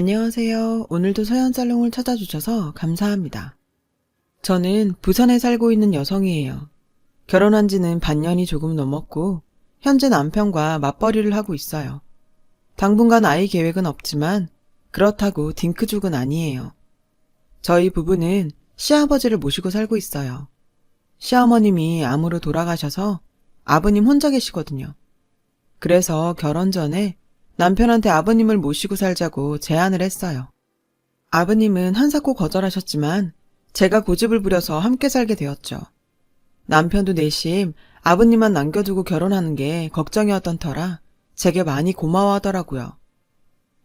안녕하세요. 오늘도 서현살롱을 찾아주셔서 감사합니다. 저는 부산에 살고 있는 여성이에요. 결혼한 지는 반년이 조금 넘었고 현재 남편과 맞벌이를 하고 있어요. 당분간 아이 계획은 없지만 그렇다고 딩크족은 아니에요. 저희 부부는 시아버지를 모시고 살고 있어요. 시어머님이 암으로 돌아가셔서 아버님 혼자 계시거든요. 그래서 결혼 전에 남편한테 아버님을 모시고 살자고 제안을 했어요. 아버님은 한사코 거절하셨지만 제가 고집을 부려서 함께 살게 되었죠. 남편도 내심 아버님만 남겨두고 결혼하는 게 걱정이었던 터라 제게 많이 고마워하더라고요.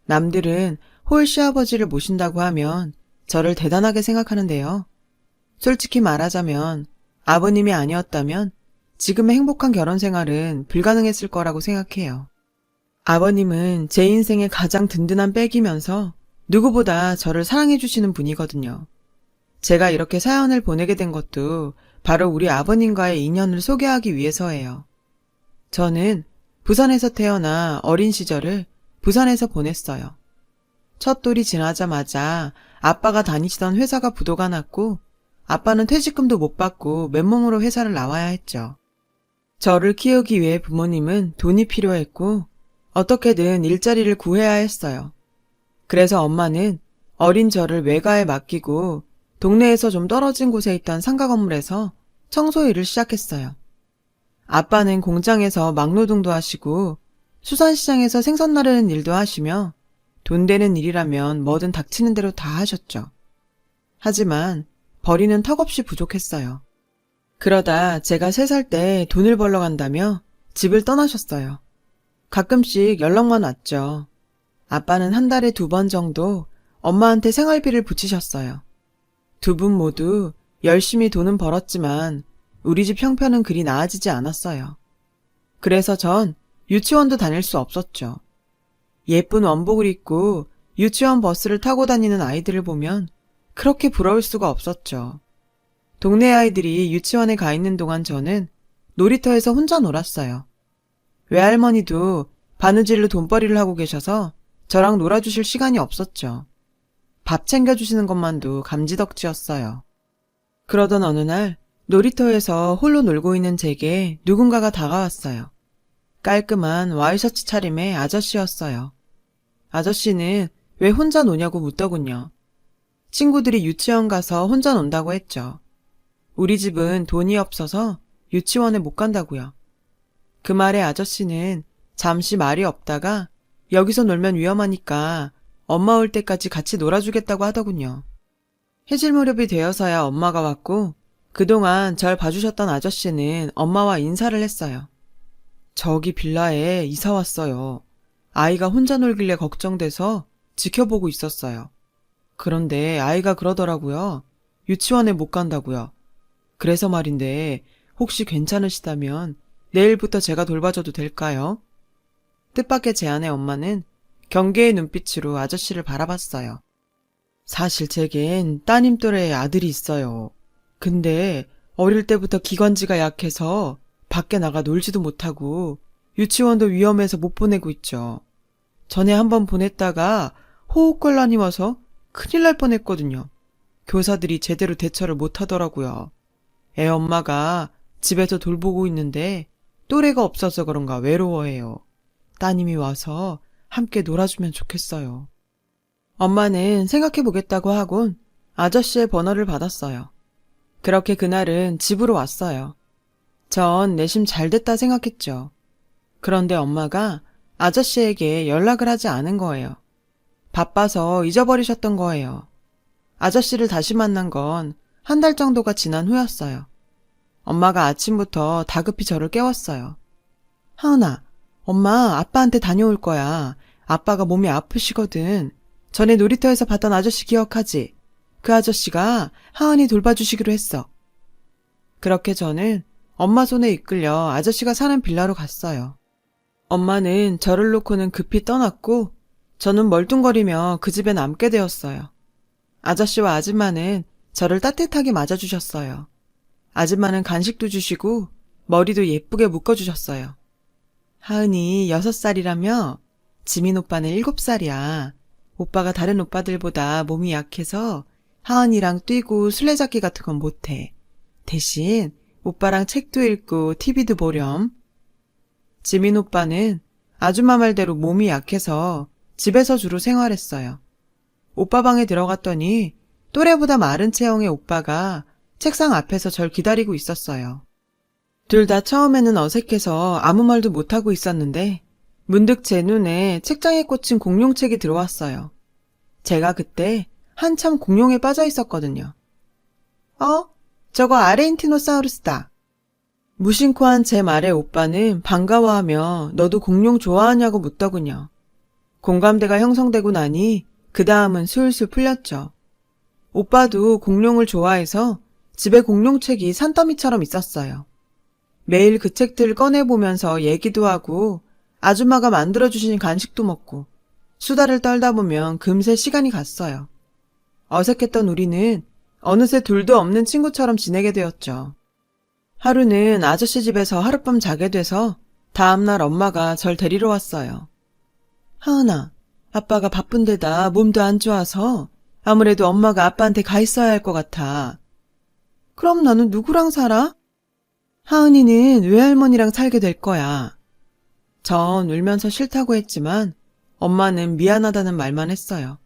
남들은 홀 시아버지를 모신다고 하면 저를 대단하게 생각하는데요. 솔직히 말하자면 아버님이 아니었다면 지금의 행복한 결혼 생활은 불가능했을 거라고 생각해요. 아버님은 제 인생의 가장 든든한 백이면서 누구보다 저를 사랑해 주시는 분이거든요. 제가 이렇게 사연을 보내게 된 것도 바로 우리 아버님과의 인연을 소개하기 위해서예요. 저는 부산에서 태어나 어린 시절을 부산에서 보냈어요. 첫 돌이 지나자마자 아빠가 다니시던 회사가 부도가 났고 아빠는 퇴직금도 못 받고 맨몸으로 회사를 나와야 했죠. 저를 키우기 위해 부모님은 돈이 필요했고 어떻게든 일자리를 구해야 했어요. 그래서 엄마는 어린 저를 외가에 맡기고 동네에서 좀 떨어진 곳에 있던 상가 건물에서 청소 일을 시작했어요. 아빠는 공장에서 막노동도 하시고 수산시장에서 생선 나르는 일도 하시며 돈 되는 일이라면 뭐든 닥치는 대로 다 하셨죠. 하지만 벌이는 턱없이 부족했어요. 그러다 제가 3살 때 돈을 벌러 간다며 집을 떠나셨어요. 가끔씩 연락만 왔죠. 아빠는 한 달에 2번 정도 엄마한테 생활비를 붙이셨어요. 두 분 모두 열심히 돈은 벌었지만 우리 집 형편은 그리 나아지지 않았어요. 그래서 전 유치원도 다닐 수 없었죠. 예쁜 원복을 입고 유치원 버스를 타고 다니는 아이들을 보면 그렇게 부러울 수가 없었죠. 동네 아이들이 유치원에 가 있는 동안 저는 놀이터에서 혼자 놀았어요. 외할머니도 바느질로 돈벌이를 하고 계셔서 저랑 놀아주실 시간이 없었죠. 밥 챙겨주시는 것만도 감지덕지였어요. 그러던 어느 날 놀이터에서 홀로 놀고 있는 제게 누군가가 다가왔어요. 깔끔한 와이셔츠 차림의 아저씨였어요. 아저씨는 왜 혼자 노냐고 묻더군요. 친구들이 유치원 가서 혼자 논다고 했죠. 우리 집은 돈이 없어서 유치원에 못 간다고요. 그 말에 아저씨는 잠시 말이 없다가 여기서 놀면 위험하니까 엄마 올 때까지 같이 놀아주겠다고 하더군요. 해질 무렵이 되어서야 엄마가 왔고 그동안 절 봐주셨던 아저씨는 엄마와 인사를 했어요. 저기 빌라에 이사 왔어요. 아이가 혼자 놀길래 걱정돼서 지켜보고 있었어요. 그런데 아이가 그러더라고요. 유치원에 못 간다고요. 그래서 말인데 혹시 괜찮으시다면 내일부터 제가 돌봐줘도 될까요? 뜻밖의 제안에 엄마는 경계의 눈빛으로 아저씨를 바라봤어요. 사실 제겐 따님 또래의 아들이 있어요. 근데 어릴 때부터 기관지가 약해서 밖에 나가 놀지도 못하고 유치원도 위험해서 못 보내고 있죠. 전에 한번 보냈다가 호흡곤란이 와서 큰일 날 뻔했거든요. 교사들이 제대로 대처를 못하더라고요. 애 엄마가 집에서 돌보고 있는데 또래가 없어서 그런가 외로워해요. 따님이 와서 함께 놀아주면 좋겠어요. 엄마는 생각해보겠다고 하곤 아저씨의 번호를 받았어요. 그렇게 그날은 집으로 왔어요. 전 내심 잘됐다 생각했죠. 그런데 엄마가 아저씨에게 연락을 하지 않은 거예요. 바빠서 잊어버리셨던 거예요. 아저씨를 다시 만난 건 한 달 정도가 지난 후였어요. 엄마가 아침부터 다급히 저를 깨웠어요. 하은아, 엄마 아빠한테 다녀올 거야. 아빠가 몸이 아프시거든. 전에 놀이터에서 봤던 아저씨 기억하지? 그 아저씨가 하은이 돌봐주시기로 했어. 그렇게 저는 엄마 손에 이끌려 아저씨가 사는 빌라로 갔어요. 엄마는 저를 놓고는 급히 떠났고 저는 멀뚱거리며 그 집에 남게 되었어요. 아저씨와 아줌마는 저를 따뜻하게 맞아주셨어요. 아줌마는 간식도 주시고 머리도 예쁘게 묶어주셨어요. 하은이 6살이라며? 지민 오빠는 7살이야. 오빠가 다른 오빠들보다 몸이 약해서 하은이랑 뛰고 술래잡기 같은 건 못해. 대신 오빠랑 책도 읽고 TV도 보렴. 지민 오빠는 아줌마 말대로 몸이 약해서 집에서 주로 생활했어요. 오빠 방에 들어갔더니 또래보다 마른 체형의 오빠가 책상 앞에서 절 기다리고 있었어요. 둘 다 처음에는 어색해서 아무 말도 못하고 있었는데 문득 제 눈에 책장에 꽂힌 공룡책이 들어왔어요. 제가 그때 한참 공룡에 빠져 있었거든요. 저거 아르헨티노사우루스다. 무심코한 제 말에 오빠는 반가워하며 너도 공룡 좋아하냐고 묻더군요. 공감대가 형성되고 나니 그 다음은 술술 풀렸죠. 오빠도 공룡을 좋아해서 집에 공룡책이 산더미처럼 있었어요. 매일 그 책들을 꺼내보면서 얘기도 하고 아줌마가 만들어주신 간식도 먹고 수다를 떨다 보면 금세 시간이 갔어요. 어색했던 우리는 어느새 둘도 없는 친구처럼 지내게 되었죠. 하루는 아저씨 집에서 하룻밤 자게 돼서 다음날 엄마가 절 데리러 왔어요. 하은아, 아빠가 바쁜데다 몸도 안 좋아서 아무래도 엄마가 아빠한테 가 있어야 할 것 같아. 그럼 나는 누구랑 살아? 하은이는 외할머니랑 살게 될 거야. 전 울면서 싫다고 했지만 엄마는 미안하다는 말만 했어요.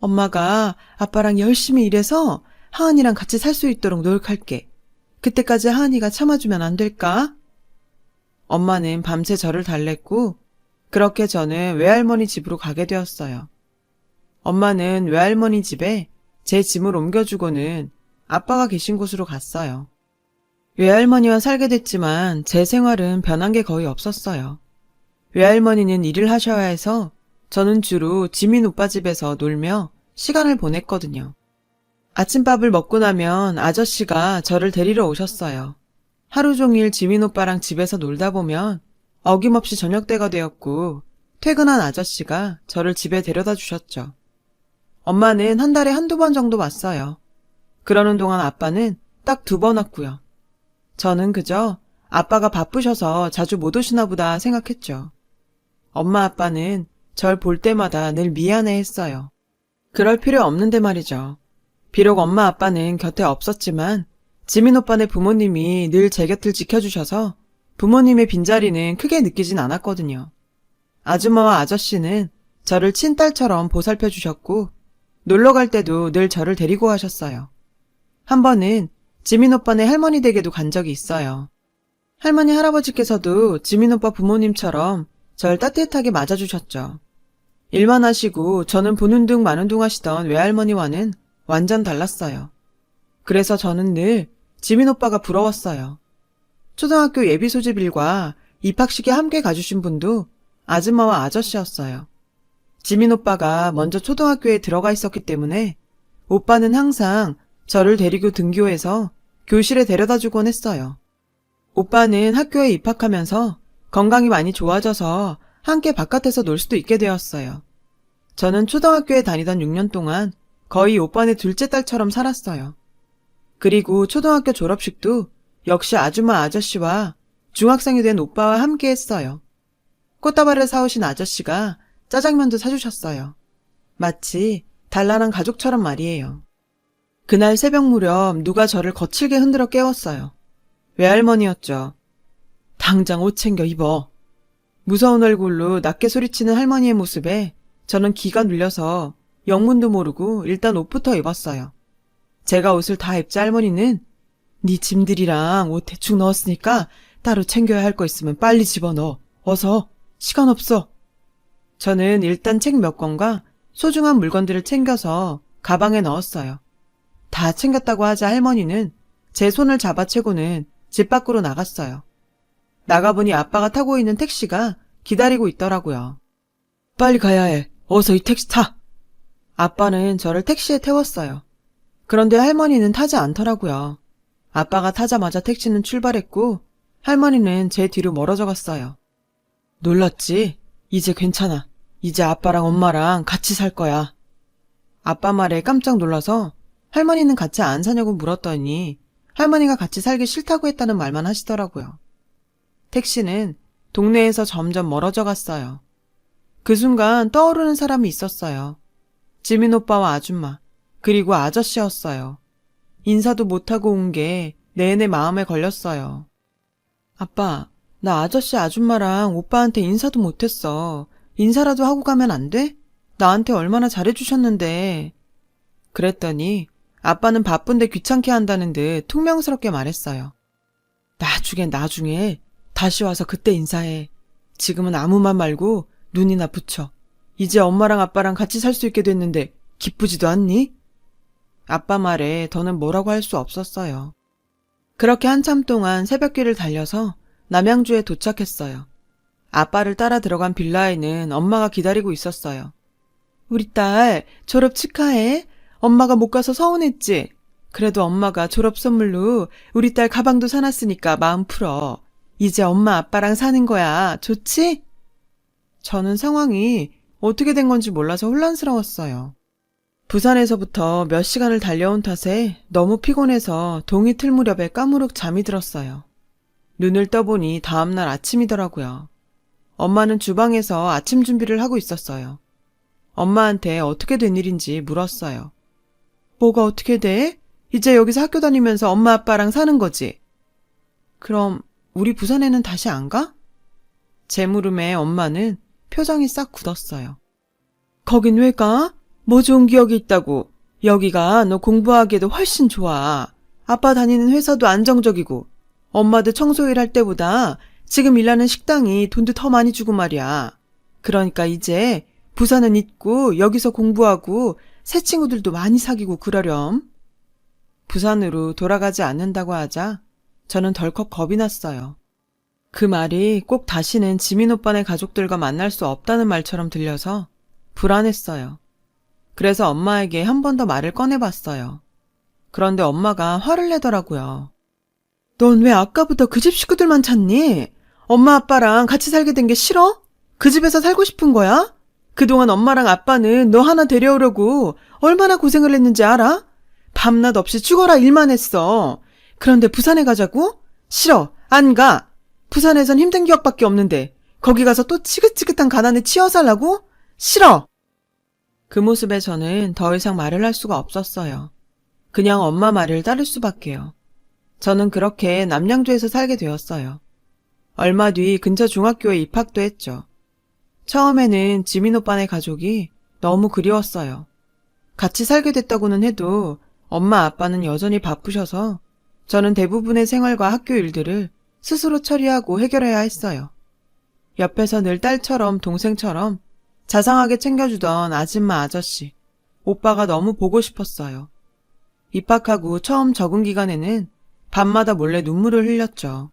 엄마가 아빠랑 열심히 일해서 하은이랑 같이 살 수 있도록 노력할게. 그때까지 하은이가 참아주면 안 될까? 엄마는 밤새 저를 달랬고 그렇게 저는 외할머니 집으로 가게 되었어요. 엄마는 외할머니 집에 제 짐을 옮겨주고는 아빠가 계신 곳으로 갔어요. 외할머니와 살게 됐지만 제 생활은 변한 게 거의 없었어요. 외할머니는 일을 하셔야 해서 저는 주로 지민 오빠 집에서 놀며 시간을 보냈거든요. 아침밥을 먹고 나면 아저씨가 저를 데리러 오셨어요. 하루 종일 지민 오빠랑 집에서 놀다 보면 어김없이 저녁때가 되었고 퇴근한 아저씨가 저를 집에 데려다 주셨죠. 엄마는 한 달에 한두 번 정도 왔어요. 그러는 동안 아빠는 딱 2번 왔고요. 저는 그저 아빠가 바쁘셔서 자주 못 오시나 보다 생각했죠. 엄마 아빠는 절 볼 때마다 늘 미안해 했어요. 그럴 필요 없는데 말이죠. 비록 엄마 아빠는 곁에 없었지만 지민 오빠네 부모님이 늘 제 곁을 지켜주셔서 부모님의 빈자리는 크게 느끼진 않았거든요. 아줌마와 아저씨는 저를 친딸처럼 보살펴 주셨고 놀러 갈 때도 늘 저를 데리고 가셨어요. 한 번은 지민 오빠네 할머니 댁에도 간 적이 있어요. 할머니 할아버지께서도 지민 오빠 부모님처럼 절 따뜻하게 맞아주셨죠. 일만 하시고 저는 보는 둥 마는 둥 하시던 외할머니와는 완전 달랐어요. 그래서 저는 늘 지민 오빠가 부러웠어요. 초등학교 예비 소집일과 입학식에 함께 가주신 분도 아줌마와 아저씨였어요. 지민 오빠가 먼저 초등학교에 들어가 있었기 때문에 오빠는 항상 저를 데리고 등교해서 교실에 데려다 주곤 했어요. 오빠는 학교에 입학하면서 건강이 많이 좋아져서 함께 바깥에서 놀 수도 있게 되었어요. 저는 초등학교에 다니던 6년 동안 거의 오빠네 둘째 딸처럼 살았어요. 그리고 초등학교 졸업식도 역시 아줌마 아저씨와 중학생이 된 오빠와 함께 했어요. 꽃다발을 사오신 아저씨가 짜장면도 사주셨어요. 마치 단란한 가족처럼 말이에요. 그날 새벽 무렵 누가 저를 거칠게 흔들어 깨웠어요. 외할머니였죠. 당장 옷 챙겨 입어. 무서운 얼굴로 낮게 소리치는 할머니의 모습에 저는 기가 눌려서 영문도 모르고 일단 옷부터 입었어요. 제가 옷을 다 입자 할머니는 네 짐들이랑 옷 대충 넣었으니까 따로 챙겨야 할 거 있으면 빨리 집어넣어. 어서. 시간 없어. 저는 일단 책 몇 권과 소중한 물건들을 챙겨서 가방에 넣었어요. 다 챙겼다고 하자 할머니는 제 손을 잡아채고는 집 밖으로 나갔어요. 나가보니 아빠가 타고 있는 택시가 기다리고 있더라고요. 빨리 가야 해. 어서 이 택시 타. 아빠는 저를 택시에 태웠어요. 그런데 할머니는 타지 않더라고요. 아빠가 타자마자 택시는 출발했고 할머니는 제 뒤로 멀어져 갔어요. 놀랐지? 이제 괜찮아. 이제 아빠랑 엄마랑 같이 살 거야. 아빠 말에 깜짝 놀라서 할머니는 같이 안 사냐고 물었더니 할머니가 같이 살기 싫다고 했다는 말만 하시더라고요. 택시는 동네에서 점점 멀어져 갔어요. 그 순간 떠오르는 사람이 있었어요. 지민 오빠와 아줌마, 그리고 아저씨였어요. 인사도 못하고 온 게 내내 마음에 걸렸어요. 아빠, 나 아저씨 아줌마랑 오빠한테 인사도 못했어. 인사라도 하고 가면 안 돼? 나한테 얼마나 잘해주셨는데. 그랬더니 아빠는 바쁜데 귀찮게 한다는 듯 퉁명스럽게 말했어요. 나중에 다시 와서 그때 인사해. 지금은 아무 말 말고 눈이나 붙여. 이제 엄마랑 아빠랑 같이 살 수 있게 됐는데 기쁘지도 않니? 아빠 말에 더는 뭐라고 할 수 없었어요. 그렇게 한참 동안 새벽길을 달려서 남양주에 도착했어요. 아빠를 따라 들어간 빌라에는 엄마가 기다리고 있었어요. 우리 딸 졸업 축하해. 엄마가 못 가서 서운했지? 그래도 엄마가 졸업 선물로 우리 딸 가방도 사놨으니까 마음 풀어. 이제 엄마 아빠랑 사는 거야. 좋지? 저는 상황이 어떻게 된 건지 몰라서 혼란스러웠어요. 부산에서부터 몇 시간을 달려온 탓에 너무 피곤해서 동이 틀 무렵에 까무룩 잠이 들었어요. 눈을 떠보니 다음날 아침이더라고요. 엄마는 주방에서 아침 준비를 하고 있었어요. 엄마한테 어떻게 된 일인지 물었어요. 뭐가 어떻게 돼? 이제 여기서 학교 다니면서 엄마 아빠랑 사는 거지? 그럼 우리 부산에는 다시 안 가? 제 물음에 엄마는 표정이 싹 굳었어요. 거긴 왜 가? 뭐 좋은 기억이 있다고. 여기가 너 공부하기에도 훨씬 좋아. 아빠 다니는 회사도 안정적이고 엄마도 청소일 할 때보다 지금 일하는 식당이 돈도 더 많이 주고 말이야. 그러니까 이제 부산은 잊고 여기서 공부하고 새 친구들도 많이 사귀고 그러렴. 부산으로 돌아가지 않는다고 하자 저는 덜컥 겁이 났어요. 그 말이 꼭 다시는 지민 오빠네 가족들과 만날 수 없다는 말처럼 들려서 불안했어요. 그래서 엄마에게 한 번 더 말을 꺼내봤어요. 그런데 엄마가 화를 내더라고요. 넌 왜 아까부터 그 집 식구들만 찾니? 엄마 아빠랑 같이 살게 된 게 싫어? 그 집에서 살고 싶은 거야? 그동안 엄마랑 아빠는 너 하나 데려오려고 얼마나 고생을 했는지 알아? 밤낮 없이 죽어라 일만 했어. 그런데 부산에 가자고? 싫어. 안 가. 부산에선 힘든 기억밖에 없는데 거기 가서 또 지긋지긋한 가난에 치여 살라고? 싫어. 그 모습에 저는 더 이상 말을 할 수가 없었어요. 그냥 엄마 말을 따를 수밖에요. 저는 그렇게 남양주에서 살게 되었어요. 얼마 뒤 근처 중학교에 입학도 했죠. 처음에는 지민 오빠네 가족이 너무 그리웠어요. 같이 살게 됐다고는 해도 엄마 아빠는 여전히 바쁘셔서 저는 대부분의 생활과 학교 일들을 스스로 처리하고 해결해야 했어요. 옆에서 늘 딸처럼 동생처럼 자상하게 챙겨주던 아줌마 아저씨, 오빠가 너무 보고 싶었어요. 입학하고 처음 적응 기간에는 밤마다 몰래 눈물을 흘렸죠.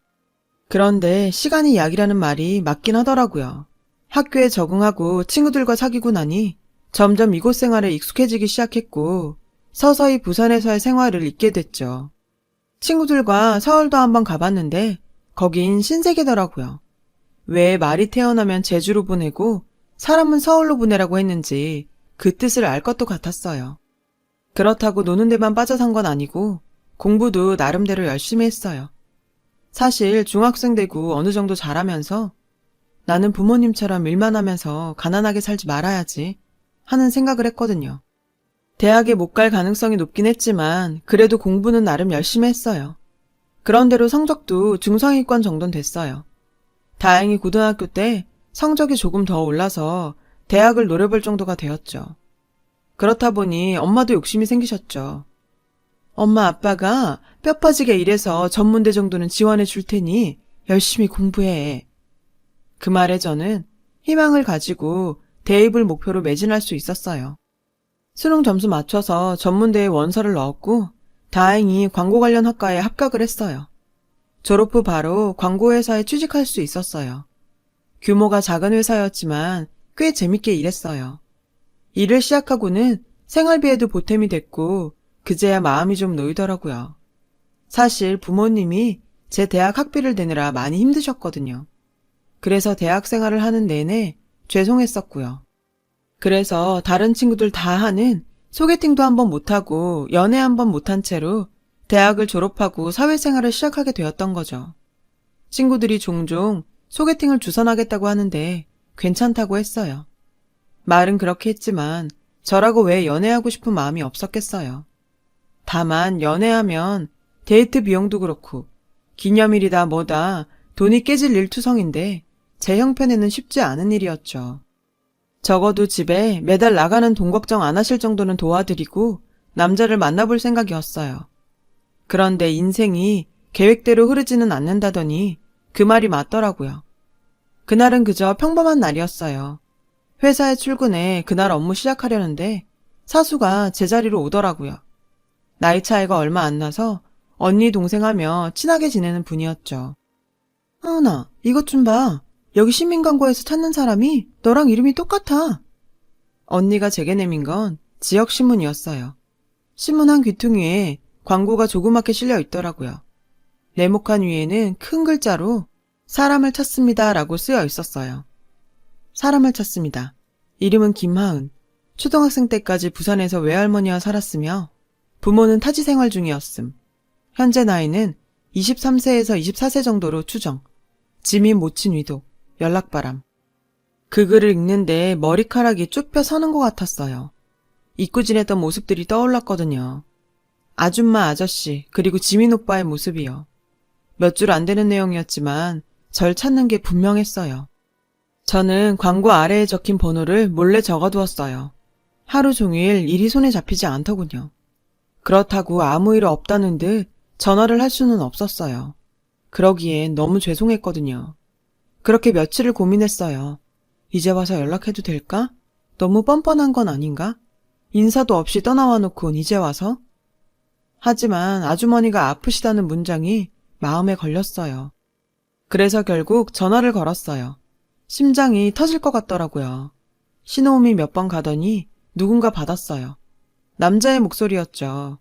그런데 시간이 약이라는 말이 맞긴 하더라고요. 학교에 적응하고 친구들과 사귀고 나니 점점 이곳 생활에 익숙해지기 시작했고 서서히 부산에서의 생활을 잊게 됐죠. 친구들과 서울도 한번 가봤는데 거긴 신세계더라고요. 왜 말이 태어나면 제주로 보내고 사람은 서울로 보내라고 했는지 그 뜻을 알 것도 같았어요. 그렇다고 노는 데만 빠져 산 건 아니고 공부도 나름대로 열심히 했어요. 사실 중학생 되고 어느 정도 잘하면서 나는 부모님처럼 일만 하면서 가난하게 살지 말아야지 하는 생각을 했거든요. 대학에 못 갈 가능성이 높긴 했지만 그래도 공부는 나름 열심히 했어요. 그런대로 성적도 중상위권 정도는 됐어요. 다행히 고등학교 때 성적이 조금 더 올라서 대학을 노려볼 정도가 되었죠. 그렇다 보니 엄마도 욕심이 생기셨죠. 엄마 아빠가 뼈 빠지게 일해서 전문대 정도는 지원해 줄 테니 열심히 공부해. 그 말에 저는 희망을 가지고 대입을 목표로 매진할 수 있었어요. 수능 점수 맞춰서 전문대에 원서를 넣었고 다행히 광고 관련 학과에 합격을 했어요. 졸업 후 바로 광고회사에 취직할 수 있었어요. 규모가 작은 회사였지만 꽤 재밌게 일했어요. 일을 시작하고는 생활비에도 보탬이 됐고 그제야 마음이 좀 놓이더라고요. 사실 부모님이 제 대학 학비를 내느라 많이 힘드셨거든요. 그래서 대학 생활을 하는 내내 죄송했었고요. 그래서 다른 친구들 다 하는 소개팅도 한번 못하고 연애 한번 못한 채로 대학을 졸업하고 사회생활을 시작하게 되었던 거죠. 친구들이 종종 소개팅을 주선하겠다고 하는데 괜찮다고 했어요. 말은 그렇게 했지만 저라고 왜 연애하고 싶은 마음이 없었겠어요. 다만 연애하면 데이트 비용도 그렇고 기념일이다 뭐다 돈이 깨질 일투성인데 제 형편에는 쉽지 않은 일이었죠. 적어도 집에 매달 나가는 돈 걱정 안 하실 정도는 도와드리고 남자를 만나볼 생각이었어요. 그런데 인생이 계획대로 흐르지는 않는다더니 그 말이 맞더라고요. 그날은 그저 평범한 날이었어요. 회사에 출근해 그날 업무 시작하려는데 사수가 제 자리로 오더라고요. 나이 차이가 얼마 안 나서 언니 동생하며 친하게 지내는 분이었죠. 하은아, 이것 좀 봐. 여기 시민광고에서 찾는 사람이 너랑 이름이 똑같아. 언니가 제게 내민 건 지역신문이었어요. 신문 한 귀퉁이에 광고가 조그맣게 실려 있더라고요. 네모칸 위에는 큰 글자로 사람을 찾습니다 라고 쓰여 있었어요. 사람을 찾습니다. 이름은 김하은. 초등학생 때까지 부산에서 외할머니와 살았으며 부모는 타지 생활 중이었음. 현재 나이는 23세에서 24세 정도로 추정. 지민 모친 위도. 연락바람. 그 글을 읽는데 머리카락이 쭉 펴 서는 것 같았어요. 잊고 지냈던 모습들이 떠올랐거든요. 아줌마 아저씨 그리고 지민 오빠의 모습이요. 몇 줄 안 되는 내용이었지만 절 찾는 게 분명했어요. 저는 광고 아래에 적힌 번호를 몰래 적어두었어요. 하루 종일 일이 손에 잡히지 않더군요. 그렇다고 아무 일 없다는 듯 전화를 할 수는 없었어요. 그러기엔 너무 죄송했거든요. 그렇게 며칠을 고민했어요. 이제 와서 연락해도 될까? 너무 뻔뻔한 건 아닌가? 인사도 없이 떠나와 놓곤 이제 와서? 하지만 아주머니가 아프시다는 문장이 마음에 걸렸어요. 그래서 결국 전화를 걸었어요. 심장이 터질 것 같더라고요. 신호음이 몇 번 가더니 누군가 받았어요. 남자의 목소리였죠.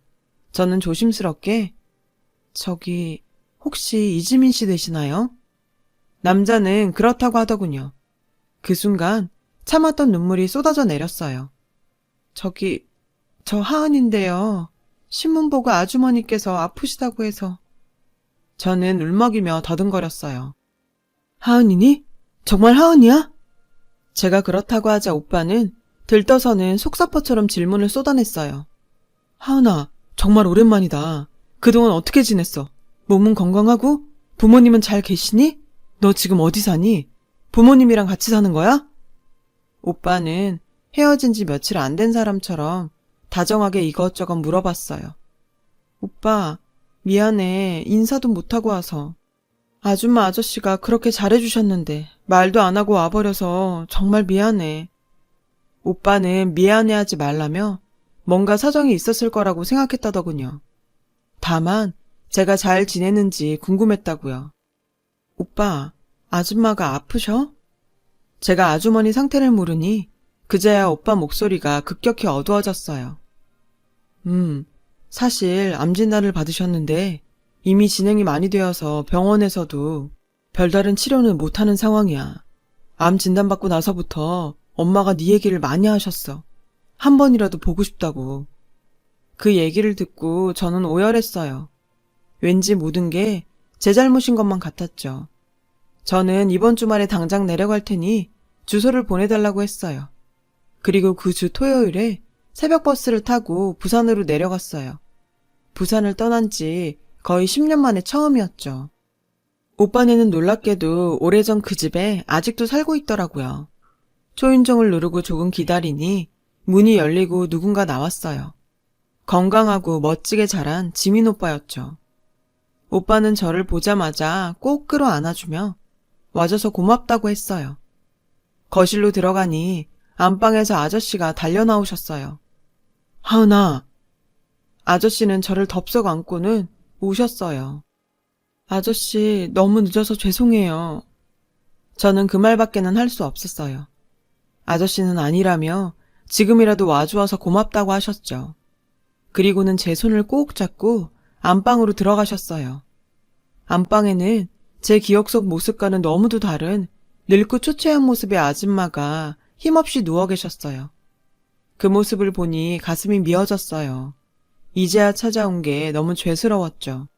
저는 조심스럽게 저기 혹시 이지민 씨 되시나요? 남자는 그렇다고 하더군요. 그 순간 참았던 눈물이 쏟아져 내렸어요. 저기 저 하은인데요. 신문 보고 아주머니께서 아프시다고 해서. 저는 울먹이며 더듬거렸어요. 하은이니? 정말 하은이야? 제가 그렇다고 하자 오빠는 들떠서는 속사포처럼 질문을 쏟아냈어요. 하은아, 정말 오랜만이다. 그동안 어떻게 지냈어? 몸은 건강하고? 부모님은 잘 계시니? 너 지금 어디 사니? 부모님이랑 같이 사는 거야? 오빠는 헤어진 지 며칠 안 된 사람처럼 다정하게 이것저것 물어봤어요. 오빠, 미안해. 인사도 못하고 와서. 아줌마 아저씨가 그렇게 잘해주셨는데 말도 안 하고 와버려서 정말 미안해. 오빠는 미안해하지 말라며 뭔가 사정이 있었을 거라고 생각했다더군요. 다만 제가 잘 지내는지 궁금했다고요. 오빠, 아줌마가 아프셔? 제가 아주머니 상태를 물으니 그제야 오빠 목소리가 급격히 어두워졌어요. 사실 암 진단을 받으셨는데 이미 진행이 많이 되어서 병원에서도 별다른 치료는 못하는 상황이야. 암 진단받고 나서부터 엄마가 네 얘기를 많이 하셨어. 한 번이라도 보고 싶다고. 그 얘기를 듣고 저는 오열했어요. 왠지 모든 게 제 잘못인 것만 같았죠. 저는 이번 주말에 당장 내려갈 테니 주소를 보내달라고 했어요. 그리고 그 주 토요일에 새벽 버스를 타고 부산으로 내려갔어요. 부산을 떠난 지 거의 10년 만에 처음이었죠. 오빠네는 놀랍게도 오래전 그 집에 아직도 살고 있더라고요. 초인종을 누르고 조금 기다리니 문이 열리고 누군가 나왔어요. 건강하고 멋지게 자란 지민 오빠였죠. 오빠는 저를 보자마자 꼭 끌어안아주며 와줘서 고맙다고 했어요. 거실로 들어가니 안방에서 아저씨가 달려나오셨어요. 하은아. 아저씨는 저를 덥석 안고는 우셨어요. 아저씨, 너무 늦어서 죄송해요. 저는 그 말밖에는 할 수 없었어요. 아저씨는 아니라며 지금이라도 와주어서 고맙다고 하셨죠. 그리고는 제 손을 꼭 잡고 안방으로 들어가셨어요. 안방에는 제 기억 속 모습과는 너무도 다른 늙고 초췌한 모습의 아줌마가 힘없이 누워 계셨어요. 그 모습을 보니 가슴이 미어졌어요. 이제야 찾아온 게 너무 죄스러웠죠.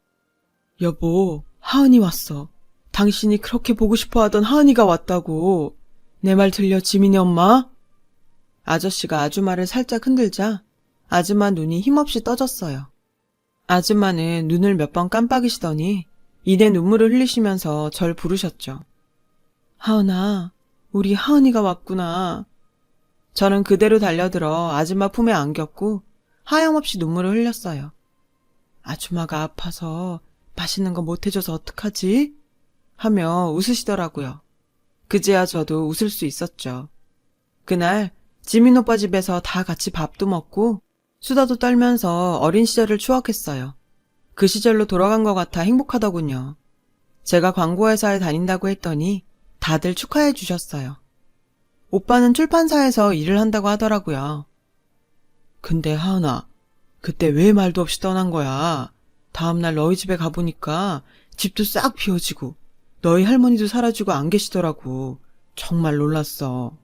여보, 하은이 왔어. 당신이 그렇게 보고 싶어 하던 하은이가 왔다고. 내 말 들려, 지민이 엄마? 아저씨가 아줌마를 살짝 흔들자 아줌마 눈이 힘없이 떠졌어요. 아줌마는 눈을 몇 번 깜빡이시더니 이내 눈물을 흘리시면서 절 부르셨죠. 하은아, 우리 하은이가 왔구나. 저는 그대로 달려들어 아줌마 품에 안겼고 하염없이 눈물을 흘렸어요. 아줌마가 아파서 맛있는 거 못 해줘서 어떡하지? 하며 웃으시더라고요. 그제야 저도 웃을 수 있었죠. 그날 지민 오빠 집에서 다 같이 밥도 먹고 수다도 떨면서 어린 시절을 추억했어요. 그 시절로 돌아간 것 같아 행복하더군요. 제가 광고회사에 다닌다고 했더니 다들 축하해 주셨어요. 오빠는 출판사에서 일을 한다고 하더라고요. 근데 하은아, 그때 왜 말도 없이 떠난 거야? 다음날 너희 집에 가보니까 집도 싹 비워지고 너희 할머니도 사라지고 안 계시더라고. 정말 놀랐어.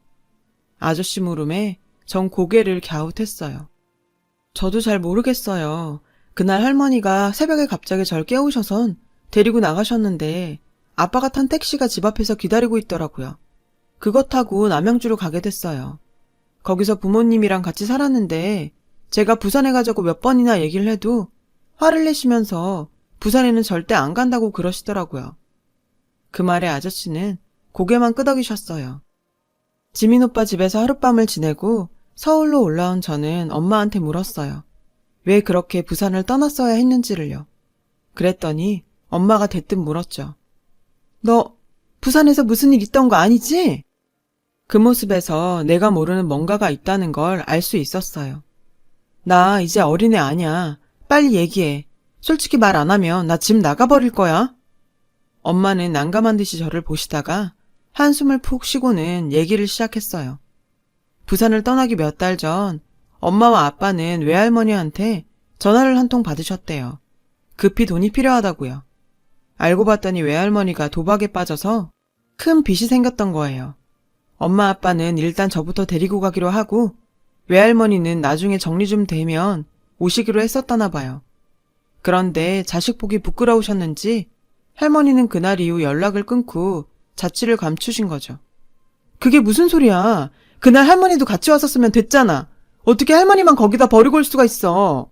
아저씨 물음에 전 고개를 갸웃했어요. 저도 잘 모르겠어요. 그날 할머니가 새벽에 갑자기 절 깨우셔선 데리고 나가셨는데 아빠가 탄 택시가 집 앞에서 기다리고 있더라고요. 그거 타고 남양주로 가게 됐어요. 거기서 부모님이랑 같이 살았는데 제가 부산에 가자고 몇 번이나 얘기를 해도 화를 내시면서 부산에는 절대 안 간다고 그러시더라고요. 그 말에 아저씨는 고개만 끄덕이셨어요. 지민 오빠 집에서 하룻밤을 지내고 서울로 올라온 저는 엄마한테 물었어요. 왜 그렇게 부산을 떠났어야 했는지를요. 그랬더니 엄마가 대뜸 물었죠. 너 부산에서 무슨 일 있던 거 아니지? 그 모습에서 내가 모르는 뭔가가 있다는 걸 알 수 있었어요. 나 이제 어린애 아니야. 빨리 얘기해. 솔직히 말 안 하면 나 집 나가버릴 거야. 엄마는 난감한 듯이 저를 보시다가 한숨을 푹 쉬고는 얘기를 시작했어요. 부산을 떠나기 몇 달 전 엄마와 아빠는 외할머니한테 전화를 한 통 받으셨대요. 급히 돈이 필요하다고요. 알고 봤더니 외할머니가 도박에 빠져서 큰 빚이 생겼던 거예요. 엄마 아빠는 일단 저부터 데리고 가기로 하고 외할머니는 나중에 정리 좀 되면 오시기로 했었다나 봐요. 그런데 자식 보기 부끄러우셨는지 할머니는 그날 이후 연락을 끊고 자취를 감추신 거죠. 그게 무슨 소리야. 그날 할머니도 같이 왔었으면 됐잖아. 어떻게 할머니만 거기다 버리고 올 수가 있어.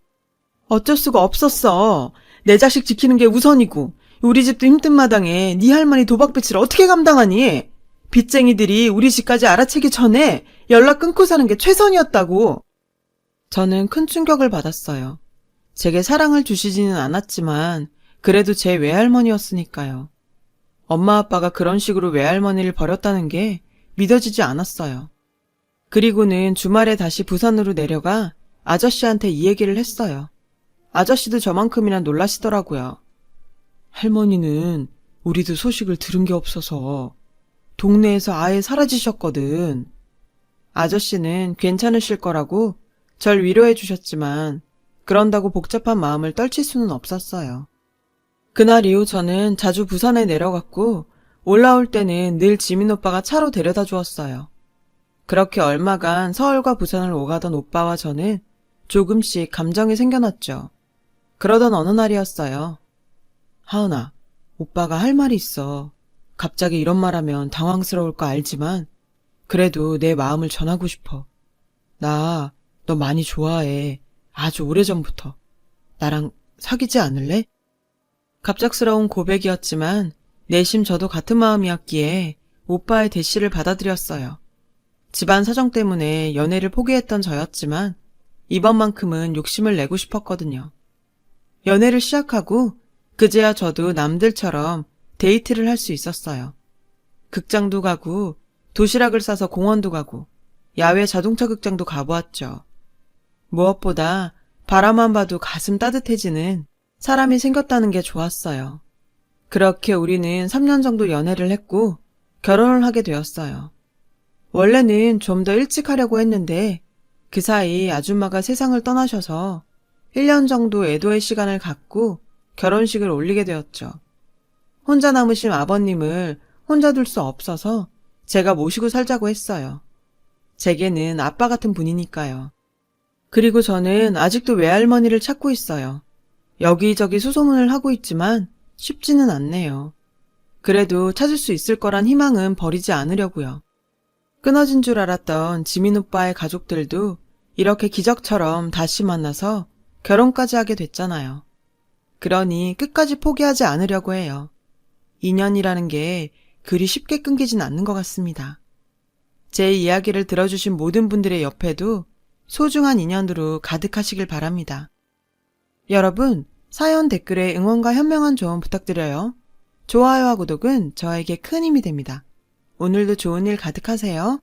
어쩔 수가 없었어. 내 자식 지키는 게 우선이고 우리 집도 힘든 마당에 네 할머니 도박빚을 어떻게 감당하니? 빚쟁이들이 우리 집까지 알아채기 전에 연락 끊고 사는 게 최선이었다고. 저는 큰 충격을 받았어요. 제게 사랑을 주시지는 않았지만 그래도 제 외할머니였으니까요. 엄마 아빠가 그런 식으로 외할머니를 버렸다는 게 믿어지지 않았어요. 그리고는 주말에 다시 부산으로 내려가 아저씨한테 이 얘기를 했어요. 아저씨도 저만큼이나 놀라시더라고요. 할머니는 우리도 소식을 들은 게 없어서 동네에서 아예 사라지셨거든. 아저씨는 괜찮으실 거라고 절 위로해 주셨지만 그런다고 복잡한 마음을 떨칠 수는 없었어요. 그날 이후 저는 자주 부산에 내려갔고 올라올 때는 늘 지민 오빠가 차로 데려다 주었어요. 그렇게 얼마간 서울과 부산을 오가던 오빠와 저는 조금씩 감정이 생겨났죠. 그러던 어느 날이었어요. 하은아, 오빠가 할 말이 있어. 갑자기 이런 말하면 당황스러울 거 알지만 그래도 내 마음을 전하고 싶어. 나 너 많이 좋아해. 아주 오래전부터. 나랑 사귀지 않을래? 갑작스러운 고백이었지만 내심 저도 같은 마음이었기에 오빠의 대시를 받아들였어요. 집안 사정 때문에 연애를 포기했던 저였지만 이번만큼은 욕심을 내고 싶었거든요. 연애를 시작하고 그제야 저도 남들처럼 데이트를 할 수 있었어요. 극장도 가고 도시락을 싸서 공원도 가고 야외 자동차 극장도 가보았죠. 무엇보다 바라만 봐도 가슴 따뜻해지는 사람이 생겼다는 게 좋았어요. 그렇게 우리는 3년 정도 연애를 했고 결혼을 하게 되었어요. 원래는 좀 더 일찍 하려고 했는데 그 사이 아줌마가 세상을 떠나셔서 1년 정도 애도의 시간을 갖고 결혼식을 올리게 되었죠. 혼자 남으신 아버님을 혼자 둘 수 없어서 제가 모시고 살자고 했어요. 제게는 아빠 같은 분이니까요. 그리고 저는 아직도 외할머니를 찾고 있어요. 여기저기 수소문을 하고 있지만 쉽지는 않네요. 그래도 찾을 수 있을 거란 희망은 버리지 않으려고요. 끊어진 줄 알았던 지민 오빠의 가족들도 이렇게 기적처럼 다시 만나서 결혼까지 하게 됐잖아요. 그러니 끝까지 포기하지 않으려고 해요. 인연이라는 게 그리 쉽게 끊기진 않는 것 같습니다. 제 이야기를 들어주신 모든 분들의 옆에도 소중한 인연으로 가득하시길 바랍니다. 여러분, 사연 댓글에 응원과 현명한 조언 부탁드려요. 좋아요와 구독은 저에게 큰 힘이 됩니다. 오늘도 좋은 일 가득하세요.